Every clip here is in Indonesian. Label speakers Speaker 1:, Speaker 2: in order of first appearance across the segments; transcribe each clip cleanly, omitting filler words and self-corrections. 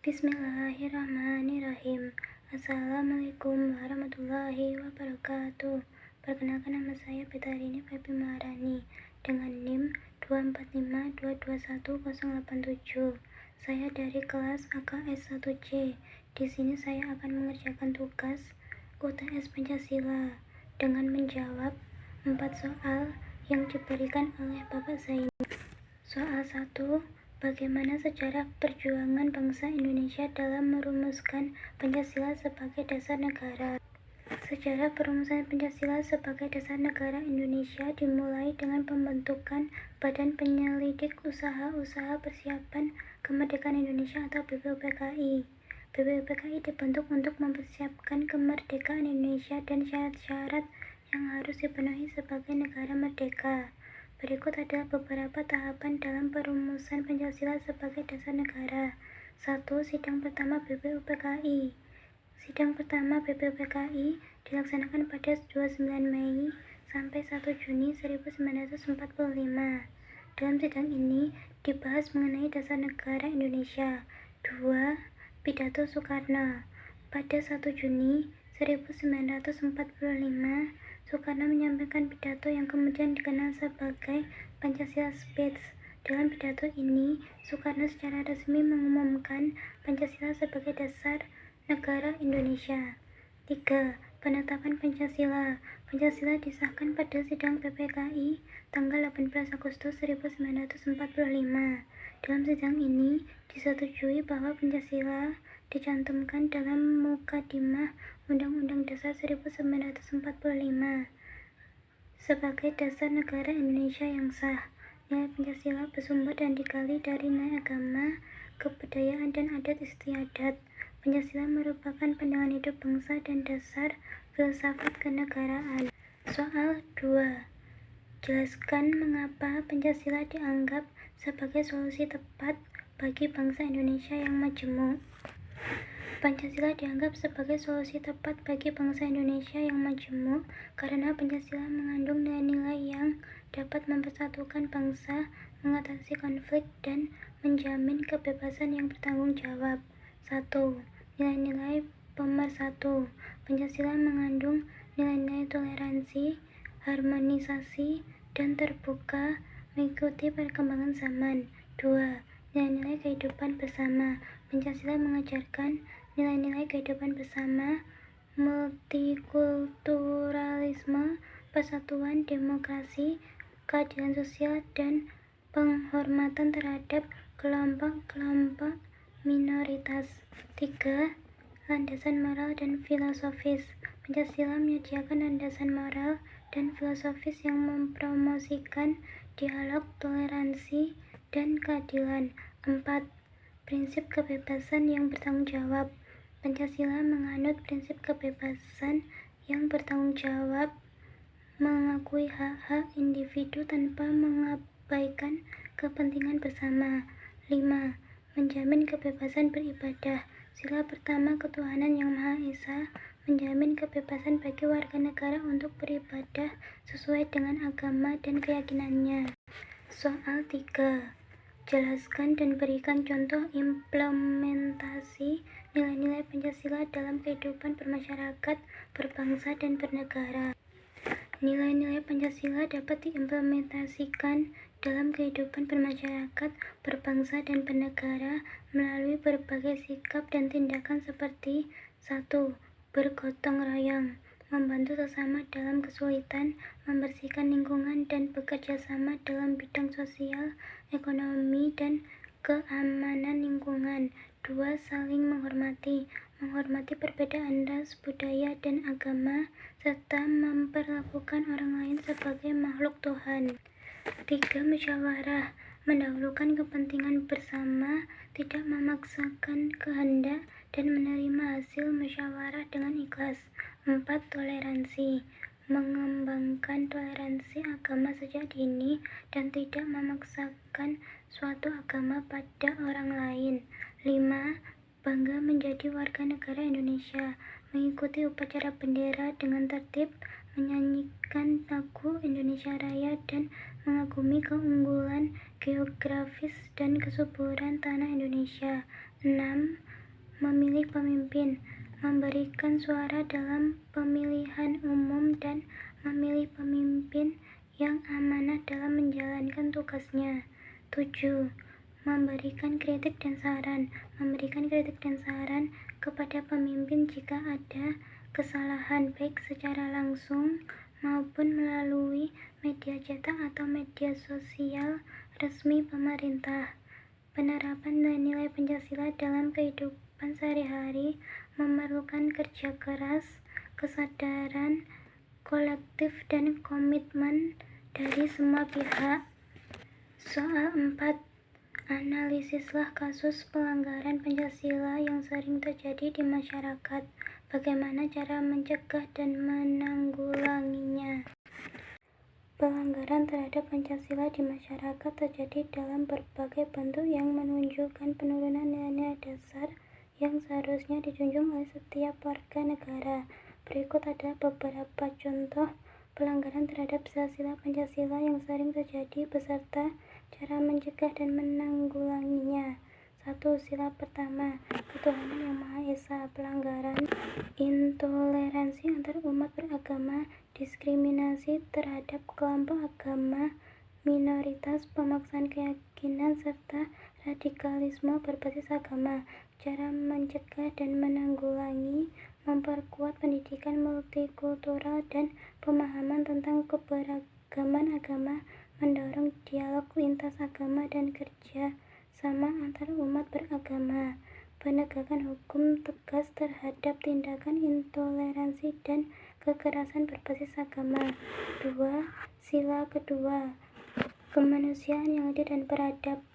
Speaker 1: Bismillahirrahmanirrahim. Assalamualaikum warahmatullahi wabarakatuh. Perkenalkan, nama saya Betarini Febi Maharani dengan NIM 245221087. Saya dari kelas AKS 1C. Di sini saya akan mengerjakan tugas UTS Pancasila dengan menjawab 4 soal yang diberikan oleh Bapak Zaini. Soal 1. Bagaimana sejarah perjuangan bangsa Indonesia dalam merumuskan Pancasila sebagai dasar negara? Sejarah perumusan Pancasila sebagai dasar negara Indonesia dimulai dengan pembentukan Badan Penyelidik Usaha-Usaha Persiapan Kemerdekaan Indonesia atau BPUPKI. BPUPKI dibentuk untuk mempersiapkan kemerdekaan Indonesia dan syarat-syarat yang harus dipenuhi sebagai negara merdeka. Berikut adalah beberapa tahapan dalam perumusan Pancasila sebagai dasar negara. 1. Sidang pertama BPUPKI. Sidang pertama BPUPKI dilaksanakan pada 29 Mei sampai 1 Juni 1945. Dalam sidang ini dibahas mengenai dasar negara Indonesia. 2. Pidato Soekarno. Pada 1 Juni 1945, Soekarno menyampaikan pidato yang kemudian dikenal sebagai Pancasila Speech. Dalam pidato ini, Soekarno secara resmi mengumumkan Pancasila sebagai dasar negara Indonesia. 3. Penetapan Pancasila. Pancasila disahkan pada sidang PPKI tanggal 18 Agustus 1945. Dalam sidang ini disetujui bahwa Pancasila dicantumkan dalam Mukadimah Undang-Undang Dasar 1945 sebagai dasar negara Indonesia yang sah. Nilai Pancasila bersumber dan digali dari nilai agama, kebudayaan, dan adat istiadat. Pancasila merupakan pandangan hidup bangsa dan dasar filsafat kenegaraan. Soal 2. Jelaskan mengapa Pancasila dianggap sebagai solusi tepat bagi bangsa Indonesia yang majemuk. Pancasila dianggap sebagai solusi tepat bagi bangsa Indonesia yang majemuk karena Pancasila mengandung nilai-nilai yang dapat mempersatukan bangsa, mengatasi konflik, dan menjamin kebebasan yang bertanggung jawab. 1. Nilai-nilai pemersatu. Pancasila mengandung nilai-nilai toleransi, harmonisasi, dan terbuka mengikuti perkembangan zaman. 2. Nilai-nilai kehidupan bersama. Pancasila mengajarkan nilai-nilai kehidupan bersama, multikulturalisme, persatuan, demokrasi, keadilan sosial, dan penghormatan terhadap kelompok-kelompok minoritas. 3. Landasan moral dan filosofis. Pancasila menyediakan landasan moral dan filosofis yang mempromosikan dialog, toleransi, dan keadilan. 4. Prinsip kebebasan yang bertanggung jawab. Pancasila menganut prinsip kebebasan yang bertanggung jawab, mengakui hak-hak individu tanpa mengabaikan kepentingan bersama. 5. Menjamin kebebasan beribadah. Sila pertama Ketuhanan Yang Maha Esa menjamin kebebasan bagi warga negara untuk beribadah sesuai dengan agama dan keyakinannya. Soal 3. Jelaskan dan berikan contoh implementasi nilai-nilai Pancasila dalam kehidupan bermasyarakat, berbangsa, dan bernegara. Nilai-nilai Pancasila dapat diimplementasikan dalam kehidupan bermasyarakat, berbangsa, dan bernegara melalui berbagai sikap dan tindakan seperti 1. Bergotong royong, membantu sesama dalam kesulitan, membersihkan lingkungan, dan bekerja sama dalam bidang sosial, ekonomi, dan keamanan lingkungan. 2. Saling menghormati, menghormati perbedaan ras, budaya, dan agama, serta memperlakukan orang lain sebagai makhluk Tuhan. 3. Musyawarah, mendahulukan kepentingan bersama, tidak memaksakan kehendak, dan menerima hasil musyawarah dengan ikhlas. 4. Toleransi, mengembangkan toleransi agama sejak dini dan tidak memaksakan suatu agama pada orang lain. 5. Bangga menjadi warga negara Indonesia, mengikuti upacara bendera dengan tertib, menyanyikan lagu Indonesia Raya dan mengagumi keunggulan geografis dan kesuburan tanah Indonesia. 6. Memilih pemimpin, memberikan suara dalam pemilihan umum dan memilih pemimpin yang amanah dalam menjalankan tugasnya. 7. Memberikan kritik dan saran, kepada pemimpin jika ada kesalahan baik secara langsung maupun melalui media cetak atau media sosial resmi pemerintah. Penerapan nilai Pancasila dalam kehidupan sehari-hari memerlukan kerja keras, kesadaran kolektif dan komitmen dari semua pihak. Soal 4. Analisislah kasus pelanggaran Pancasila yang sering terjadi di masyarakat. Bagaimana cara mencegah dan menanggulanginya? Pelanggaran terhadap Pancasila di masyarakat terjadi dalam berbagai bentuk yang menunjukkan penurunan nilai-nilai dasar yang seharusnya dijunjung oleh setiap warga negara. Berikut adalah beberapa contoh pelanggaran terhadap sila-sila Pancasila yang sering terjadi beserta cara mencegah dan menanggulanginya. 1. Sila pertama, ketuhanan yang Maha Esa. Pelanggaran intoleransi antar umat beragama, diskriminasi terhadap kelompok agama minoritas, pemaksaan keyakinan, serta radikalisme berbasis agama. Cara mencegah dan menanggulangi: memperkuat pendidikan multikultural dan pemahaman tentang keberagaman agama, mendorong dialog lintas agama dan kerja sama antar umat beragama, penegakan hukum tegas terhadap tindakan intoleransi dan kekerasan berbasis agama. 2. Sila kedua, kemanusiaan yang adil dan beradab.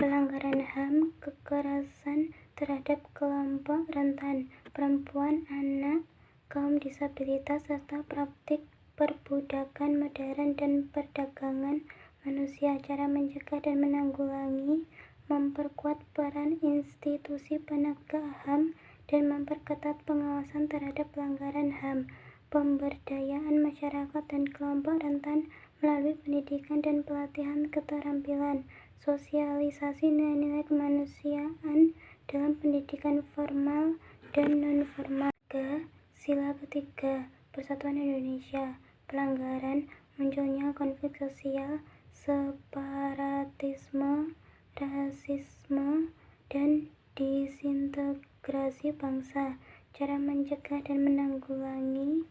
Speaker 1: Pelanggaran HAM, kekerasan terhadap kelompok rentan, perempuan, anak, kaum disabilitas, serta praktik perbudakan modern dan perdagangan manusia. Cara mencegah dan menanggulangi: memperkuat peran institusi penegak HAM dan memperketat pengawasan terhadap pelanggaran HAM, pemberdayaan masyarakat dan kelompok rentan melalui pendidikan dan pelatihan keterampilan, sosialisasi nilai-nilai kemanusiaan dalam pendidikan formal dan non-formal. 3. Sila ketiga, Persatuan Indonesia. Pelanggaran: munculnya konflik sosial, separatisme, rasisme, dan disintegrasi bangsa. Cara mencegah dan menanggulangi: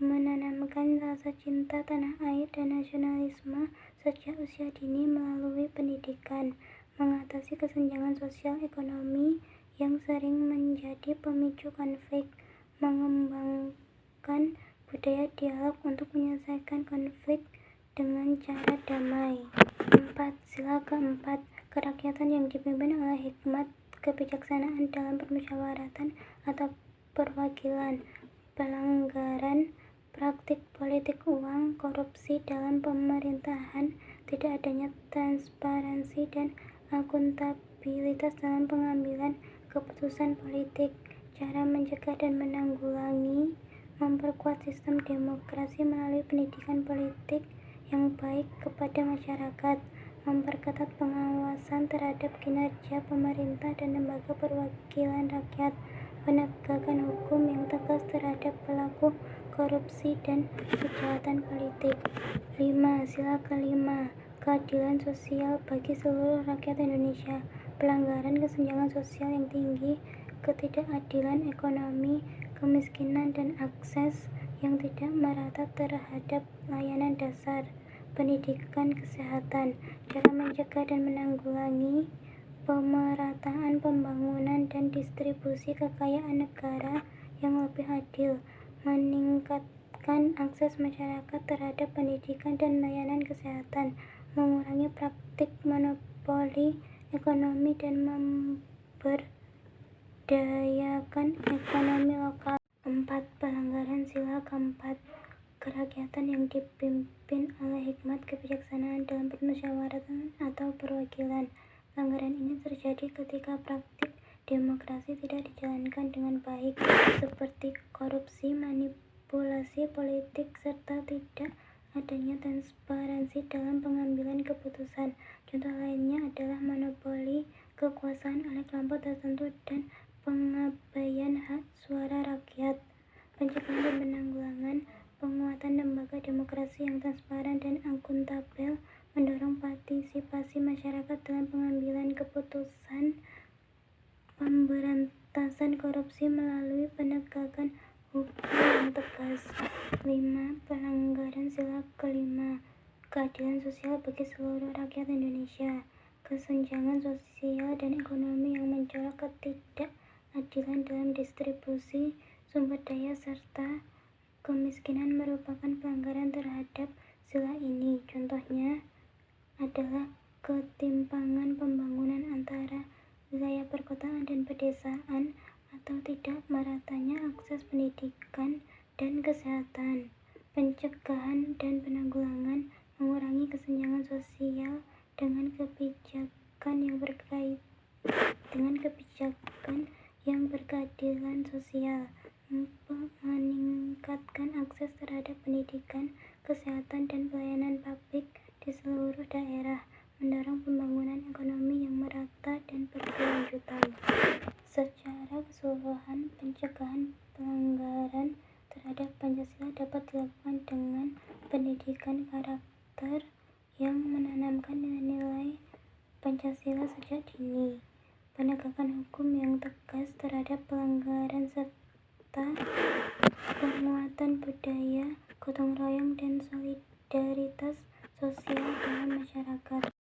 Speaker 1: menanamkan rasa cinta tanah air dan nasionalisme sejak usia dini melalui pendidikan, mengatasi kesenjangan sosial ekonomi yang sering menjadi pemicu konflik, mengembangkan budaya dialog untuk menyelesaikan konflik dengan cara damai. 4. Sila keempat, kerakyatan yang dipimpin oleh hikmat kebijaksanaan dalam permusyawaratan atau perwakilan. Pelanggaran: praktik politik uang, korupsi dalam pemerintahan, tidak adanya transparansi dan akuntabilitas dalam pengambilan keputusan politik. Cara mencegah dan menanggulangi: memperkuat sistem demokrasi melalui pendidikan politik yang baik kepada masyarakat, memperketat pengawasan terhadap kinerja pemerintah dan lembaga perwakilan rakyat, penegakan hukum yang tegas terhadap pelaku korupsi dan kejahatan politik. 5. Sila kelima, keadilan sosial bagi seluruh rakyat Indonesia. Pelanggaran kesenjangan sosial yang tinggi, ketidakadilan ekonomi, kemiskinan, dan akses yang tidak merata terhadap layanan dasar, pendidikan, kesehatan. Cara mencegah dan menanggulangi: pemerataan pembangunan dan distribusi kekayaan negara yang lebih adil, meningkatkan akses masyarakat terhadap pendidikan dan layanan kesehatan, mengurangi praktik monopoli ekonomi dan memberdayakan ekonomi lokal. 4. Pelanggaran sila keempat, kerakyatan yang dipimpin oleh hikmat kebijaksanaan dalam permusyawaratan atau perwakilan. Pelanggaran ini terjadi ketika praktik demokrasi tidak dijalankan dengan baik, seperti korupsi, manipulasi manipulasi politik, serta tidak adanya transparansi dalam pengambilan keputusan. Contoh lainnya adalah monopoli kekuasaan oleh kelompok tertentu dan pengabaian hak suara rakyat. Pencegahan dan penanggulangan: penguatan lembaga demokrasi yang transparan dan akuntabel, mendorong partisipasi masyarakat dalam pengambilan keputusan, pemberantasan korupsi melalui penegakan hukum yang tegas. 5. Pelanggaran sila kelima: keadilan sosial bagi seluruh rakyat Indonesia. Kesenjangan sosial dan ekonomi yang mencolok, ketidakadilan dalam distribusi sumber daya, serta kemiskinan merupakan pelanggaran terhadap sila ini. Contohnya adalah ketimpangan pembangunan antara wilayah perkotaan dan pedesaan, atau tidak meratanya akses pendidikan dan kesehatan. Pencegahan dan penanggulangan: mengurangi kesenjangan sosial dengan kebijakan yang berkeadilan sosial, meningkatkan akses terhadap pendidikan, kesehatan, dan pelayanan publik di seluruh daerah, mendorong pembangunan ekonomi yang merata dan berkelanjutan. Secara keseluruhan, pencegahan pelanggaran terhadap Pancasila dapat dilakukan dengan pendidikan karakter yang menanamkan nilai-nilai Pancasila sejak dini, penegakan hukum yang tegas terhadap pelanggaran, serta penguatan budaya gotong royong dan solidaritas sosial dalam masyarakat.